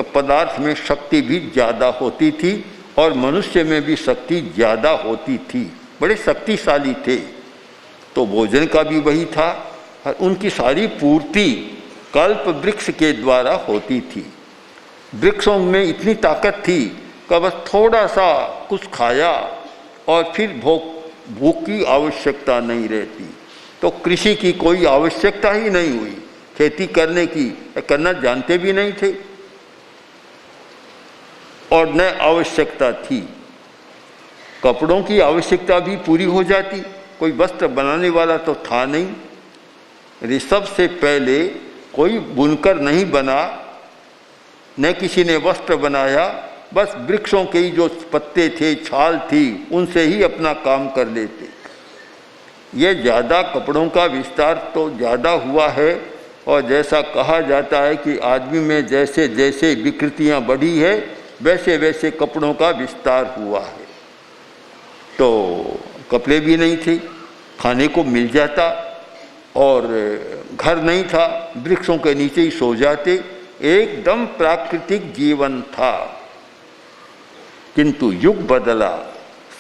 कि पदार्थ में शक्ति भी ज़्यादा होती थी और मनुष्य में भी शक्ति ज़्यादा होती थी, बड़े शक्तिशाली थे। तो भोजन का भी वही था और उनकी सारी पूर्ति कल्प वृक्ष के द्वारा होती थी। वृक्षों में इतनी ताकत थी कि बस थोड़ा सा कुछ खाया और फिर भूख की आवश्यकता नहीं रहती। तो कृषि की कोई आवश्यकता ही नहीं हुई, खेती करने की करना जानते भी नहीं थे और न आवश्यकता थी। कपड़ों की आवश्यकता भी पूरी हो जाती, कोई वस्त्र बनाने वाला तो था नहीं। ऋषभ से पहले कोई बुनकर नहीं बना, न किसी ने वस्त्र बनाया, बस वृक्षों के ही जो पत्ते थे, छाल थी, उनसे ही अपना काम कर लेते। ये ज़्यादा कपड़ों का विस्तार तो ज़्यादा हुआ है और जैसा कहा जाता है कि आदमी में जैसे जैसे विकृतियाँ बढ़ी है वैसे वैसे कपड़ों का विस्तार हुआ है। तो कपड़े भी नहीं थे, खाने को मिल जाता और घर नहीं था, वृक्षों के नीचे ही सो जाते, एकदम प्राकृतिक जीवन था। किंतु युग बदला,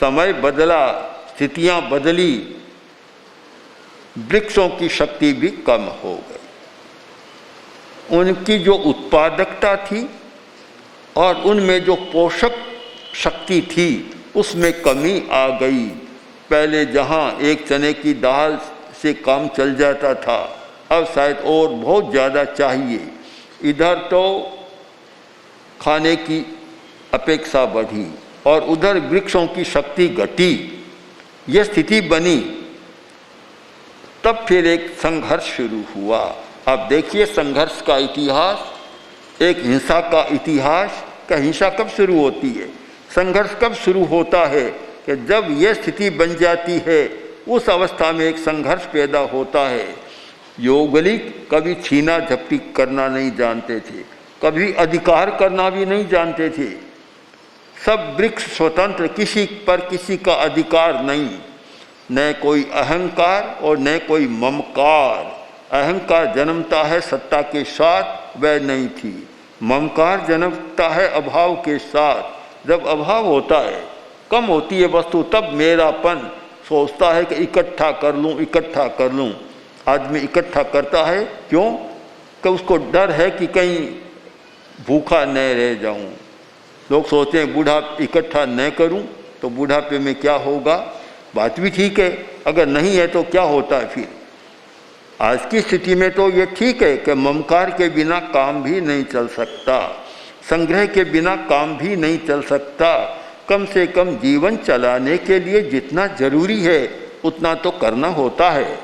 समय बदला, स्थितियां बदली, वृक्षों की शक्ति भी कम हो गई। उनकी जो उत्पादकता थी और उनमें जो पोषक शक्ति थी उसमें कमी आ गई। पहले जहां एक चने की दाल से काम चल जाता था, अब शायद और बहुत ज़्यादा चाहिए। इधर तो खाने की अपेक्षा बढ़ी और उधर वृक्षों की शक्ति घटी। यह स्थिति बनी, तब फिर एक संघर्ष शुरू हुआ। अब देखिए संघर्ष का इतिहास, एक हिंसा का इतिहास। का हिंसा कब शुरू होती है, संघर्ष कब शुरू होता है कि जब यह स्थिति बन जाती है, उस अवस्था में एक संघर्ष पैदा होता है। यौगलिक कभी छीना झपटी करना नहीं जानते थे, कभी अधिकार करना भी नहीं जानते थे। सब वृक्ष स्वतंत्र, किसी पर किसी का अधिकार नहीं, न कोई अहंकार और न कोई ममकार। अहंकार जन्मता है सत्ता के साथ, वह नहीं थी। ममकार जन्मता है अभाव के साथ। जब अभाव होता है, कम होती है वस्तु, तब मेरापन सोचता है कि इकट्ठा कर लूँ, इकट्ठा कर लूँ। आदमी इकट्ठा करता है क्यों? कि उसको डर है कि कहीं भूखा न रह जाऊँ। लोग सोचते हैं बूढ़ा इकट्ठा न करूँ तो बुढ़ापे में क्या होगा। बात भी ठीक है, अगर नहीं है तो क्या होता है फिर। आज की स्थिति में तो ये ठीक है कि ममकार के बिना काम भी नहीं चल सकता, संग्रह के बिना काम भी नहीं चल सकता। कम से कम जीवन चलाने के लिए जितना जरूरी है उतना तो करना होता है।